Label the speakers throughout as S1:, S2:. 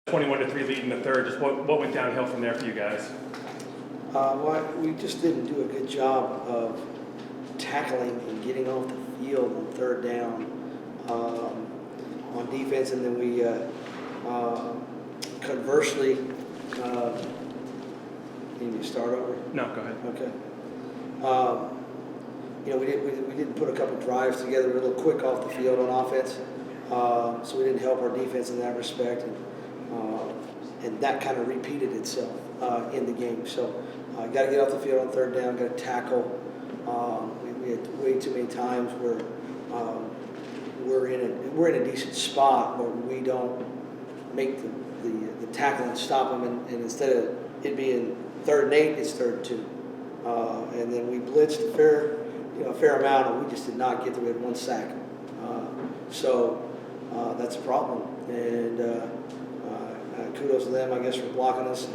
S1: 21-3 lead in the third. Just what went downhill from there for you guys?
S2: Well, we just didn't do a good job of tackling and getting off the field on third down on defense, and then we conversely, can you start over?
S1: No, go ahead.
S2: Okay. We didn't put a couple drives together. We were a little quick off the field on offense, so we didn't help our defense in that respect, and that kind of repeated itself in the game. So, got to get off the field on third down. Got to tackle. We had way too many times where we're in a decent spot, but we don't make the tackle and stop them. And instead of it being 3rd and 8, it's 3rd and 2. And then we blitzed a fair amount, and we just did not get there. We had 1 sack. So that's a problem. And kudos to them, I guess, for blocking us,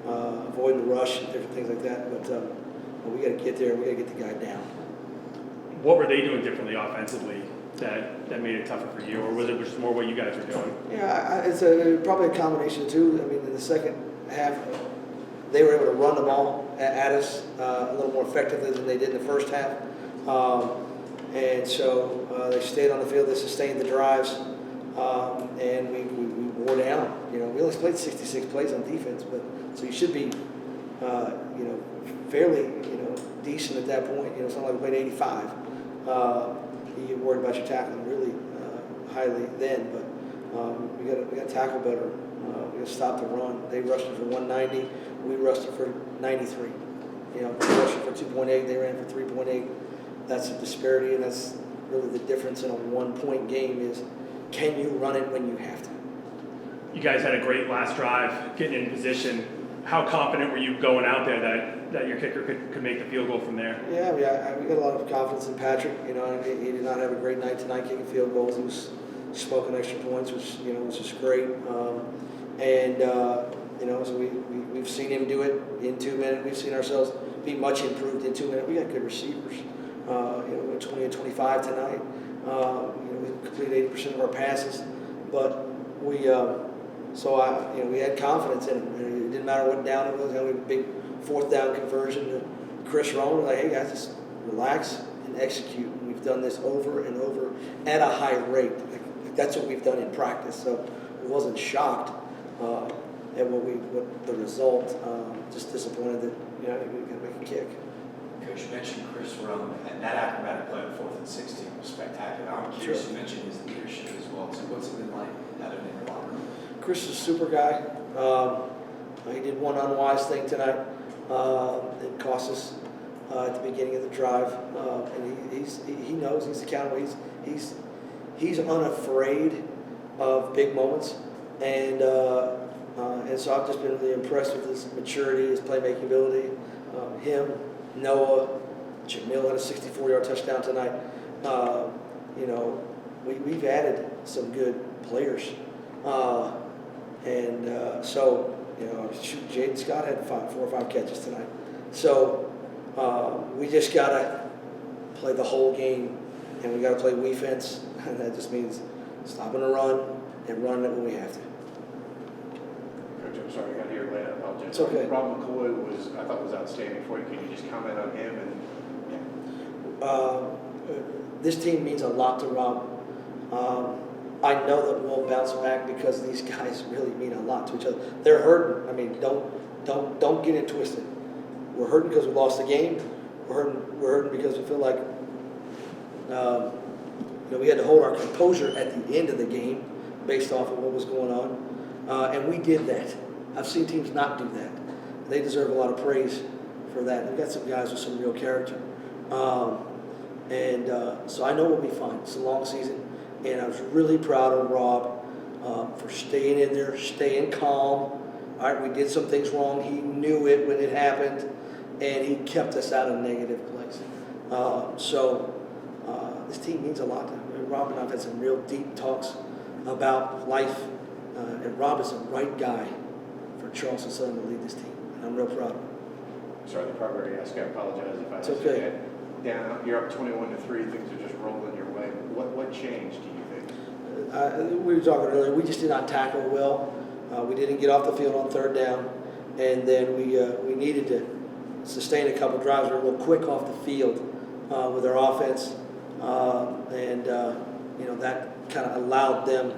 S2: avoiding the rush and different things like that. But we got to get there. We got to get the guy down.
S1: What were they doing differently offensively that made it tougher for you, or was it just more what you guys were doing?
S2: Yeah, it's probably a combination of two. I mean, in the second half, they were able to run the ball at us a little more effectively than they did in the first half. And so they stayed on the field, they sustained the drives, and we wore down. We only played 66 plays on defense, but so you should be, fairly, decent at that point. Something like we played 85. You get worried about your tackling really highly then, but we got to tackle better. We got to stop the run. They rushed it for 190. We rushed it for 93. We rushed it for 2.8. They ran for 3.8. That's a disparity, and that's really the difference in a 1-point game is can you run it when you have to?
S1: You guys had a great last drive, getting in position. How confident were you going out there that your kicker could make the field goal from there?
S2: Yeah, we got a lot of confidence in Patrick. He did not have a great night tonight kicking field goals. He was smoking extra points, which is great. So we've seen him do it in 2 minutes. We've seen ourselves be much improved in 2 minutes. We got good receivers. We went 20 and 25 tonight. We completed 80% of our passes, but we had confidence in him. It didn't matter what down it was. We had a big 4th down conversion to Chris Rowan. We're like, hey guys, just relax and execute. And we've done this over and over at a high rate. That's what we've done in practice. So I wasn't shocked at what the result. Just disappointed that we got to make a kick.
S3: Coach, you mentioned Chris Rowan, and that acrobatic play on 4th and 16 was spectacular. I'm curious, you mentioned his leadership as well. So what's it been like having him in the locker room? Chris
S2: is a super guy. He did one unwise thing tonight. It cost us at the beginning of the drive, and he knows he's accountable. He's unafraid of big moments, and so I've just been really impressed with his maturity, his playmaking ability. Him, Noah, Jamil had a 64-yard touchdown tonight. We've added some good players. Jaden Scott had 4 or 5 catches tonight. So we just got to play the whole game, and we got to play defense, and that just means stopping the run and running it when we have to.
S4: Coach, I'm sorry, I got here late. I apologize.
S2: It's okay.
S4: Rob McCoy I thought was outstanding for you. Can you just comment on him?
S2: This team means a lot to Rob. I know that we'll bounce back because these guys really mean a lot to each other. They're hurting. I mean, don't get it twisted. We're hurting because we lost the game. We're hurting because we feel like we had to hold our composure at the end of the game based off of what was going on, and we did that. I've seen teams not do that. They deserve a lot of praise for that. We've got some guys with some real character, so I know we'll be fine. It's a long season. And I was really proud of Rob for staying in there, staying calm. All right, we did some things wrong. He knew it when it happened, and he kept us out of negative plays. This team means a lot to him. Rob and I have had some real deep talks about life, and Rob is the right guy for Charleston Southern to lead this team, and I'm real proud of him.
S4: Sorry, the primary ask. I apologize if I
S2: It's okay.
S4: Down, you're up 21-3. Things are just rolling your way. What changed, do you think?
S2: We were talking earlier. We just did not tackle well. We didn't get off the field on third down, and then we needed to sustain a couple drives. We were a little quick off the field with our offense, and that kind of allowed them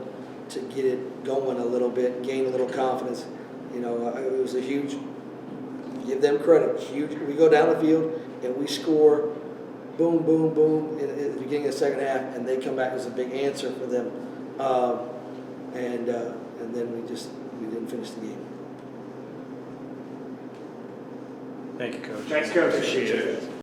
S2: to get it going a little bit, gain a little confidence. It was a huge, give them credit, huge. We go down the field and we score, boom, boom, boom, at the beginning of the second half, and they come back as a big answer for them. And then we didn't finish the game.
S1: Thank you, Coach.
S4: Thanks, Coach.
S1: Appreciate it.